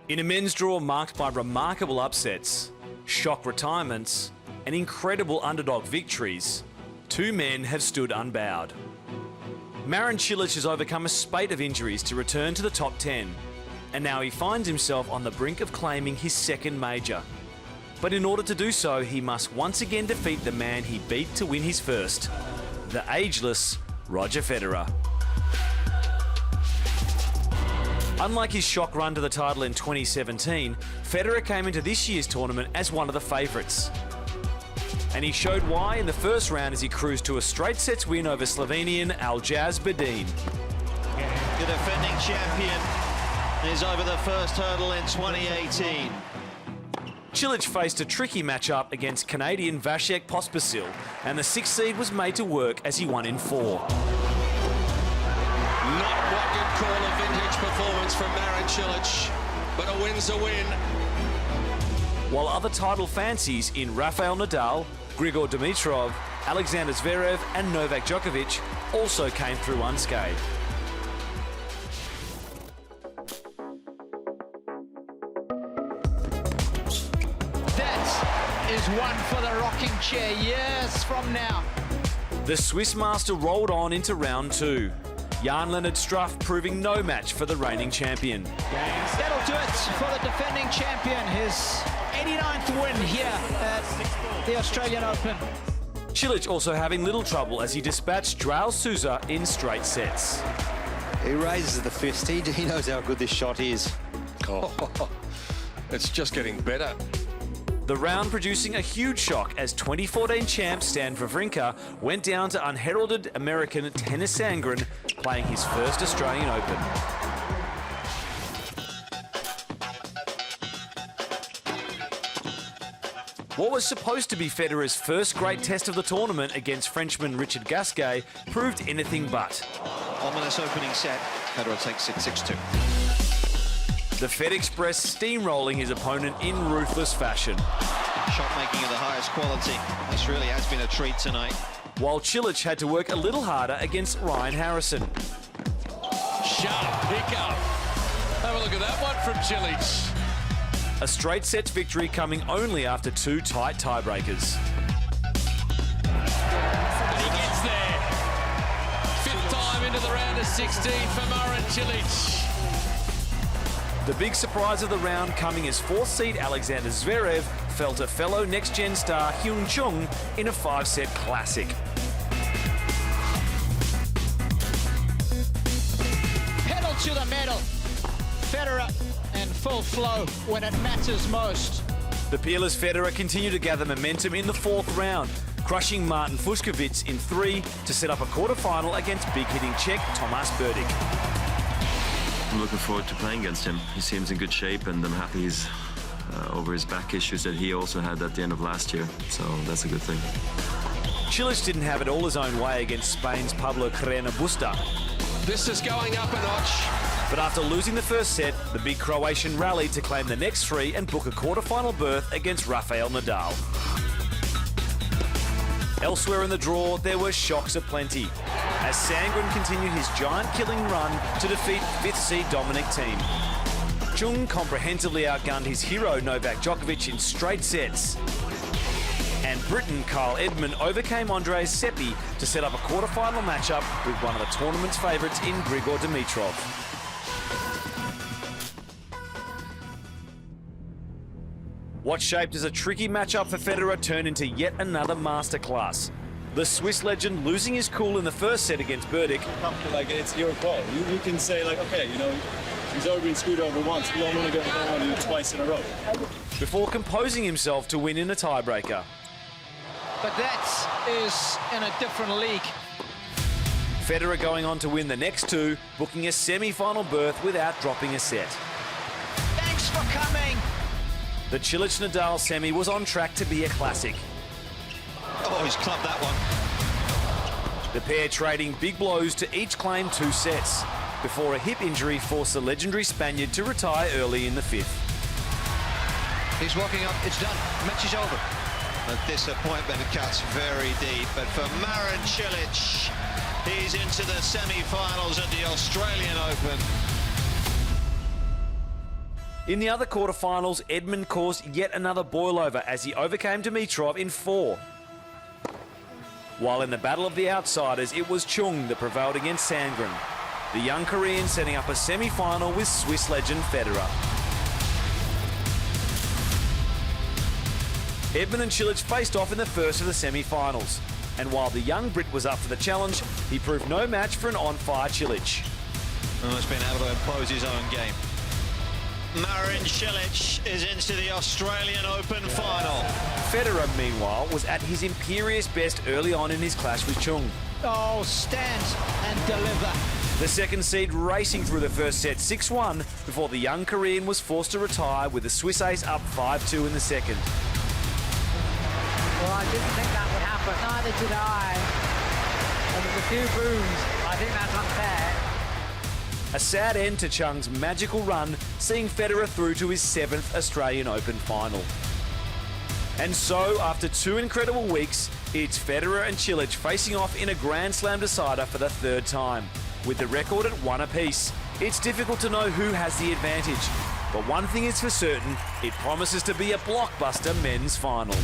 In a men's draw marked by remarkable upsets, shock retirements, and incredible underdog victories, two men have stood unbowed. Marin Čilić has overcome a spate of injuries to return to the top 10, and now he finds himself on the brink of claiming his second major. But in order to do so, he must once again defeat the man he beat to win his first, the ageless Roger Federer. Unlike his shock run to the title in 2017, Federer came into this year's tournament as one of the favourites. And he showed why in the first round as he cruised to a straight sets win over Slovenian Aljaz Bedin. The defending champion is over the first hurdle in 2018. Čilić faced a tricky matchup against Canadian Vasek Pospisil, and the sixth seed was made to work as he won in 4. Not what you'd call a vintage performance from Marin Čilić, but a win's a win. While other title fancies in Rafael Nadal, Grigor Dimitrov, Alexander Zverev and Novak Djokovic also came through unscathed. Is one for the rocking chair years from now. The Swiss master rolled on into round 2. Jan-Lennard Struff proving no match for the reigning champion. That'll do it for the defending champion. His 89th win here at the Australian Open. Čilić also having little trouble as he dispatched Joao Sousa in straight sets. He raises the fist. He knows how good this shot is. Oh, it's just getting better. The round producing a huge shock as 2014 champ Stan Wawrinka went down to unheralded American Tennis Sandgren playing his first Australian Open. What was supposed to be Federer's first great test of the tournament against Frenchman Richard Gasquet proved anything but. Ominous opening set. Federer takes it 6-2. The Fed Express steamrolling his opponent in ruthless fashion. Shot making of the highest quality. This really has been a treat tonight. While Čilić had to work a little harder against Ryan Harrison. Sharp pickup. Have a look at that one from Čilić. A straight sets victory coming only after 2 tight tiebreakers. And he gets there. 5th time into the round of 16 for Marin Čilić. The big surprise of the round coming as 4th seed Alexander Zverev fell to fellow next-gen star Hyun Chung in a 5-set classic. Pedal to the metal. Federer in full flow when it matters most. The peerless Federer continued to gather momentum in the 4th round, crushing Martin Fucsovics in 3 to set up a quarter-final against big-hitting Czech Tomáš Berdych. I'm looking forward to playing against him. He seems in good shape, and I'm happy he's over his back issues that he also had at the end of last year, so that's a good thing. Čilić didn't have it all his own way against Spain's Pablo Carrera Busta. This is going up a notch. But after losing the first set, the big Croatian rallied to claim the next 3 and book a quarter-final berth against Rafael Nadal. Elsewhere in the draw, there were shocks aplenty, as Sandgren continued his giant-killing run to defeat 5th seed Dominic Thiem. Chung comprehensively outgunned his hero Novak Djokovic in straight sets. And Briton Kyle Edmund overcame Andrei Seppi to set up a quarter-final matchup with one of the tournament's favourites in Grigor Dimitrov. What shaped as a tricky matchup for Federer turned into yet another masterclass. The Swiss legend losing his cool in the first set against Berdych. Like, it's your call. You can say, like, okay, you know, he's already been screwed over once. We don't want to do it twice in a row. Before composing himself to win in a tiebreaker. But that is in a different league. Federer going on to win the next 2, booking a semi-final berth without dropping a set. Thanks for coming. The Čilić-Nadal semi was on track to be a classic. Oh, he's clubbed that one. The pair trading big blows to each claim 2 sets, before a hip injury forced the legendary Spaniard to retire early in the 5th. He's walking up, it's done, match is over. A disappointment cuts very deep, but for Marin Čilić, he's into the semi-finals at the Australian Open. In the other quarterfinals, Edmund caused yet another boil-over as he overcame Dimitrov in 4. While in the battle of the outsiders, it was Chung that prevailed against Sandgren, the young Korean setting up a semi-final with Swiss legend Federer. Edmund and Čilić faced off in the first of the semi-finals, and while the young Brit was up for the challenge, he proved no match for an on-fire Čilić. Has been able to impose his own game. Marin Čilić is into the Australian Open final. Federer, meanwhile, was at his imperious best early on in his clash with Chung. Oh, stand and deliver. The second seed racing through the first set 6-1 before the young Korean was forced to retire with the Swiss ace up 5-2 in the second. Well, I didn't think that would happen. Neither did I. And there's a few boos. I think that's unfair. A sad end to Chung's magical run, seeing Federer through to his 7th Australian Open final. And so, after 2 incredible weeks, it's Federer and Čilić facing off in a Grand Slam decider for the 3rd time. With the record at 1 apiece, it's difficult to know who has the advantage. But one thing is for certain, it promises to be a blockbuster men's final.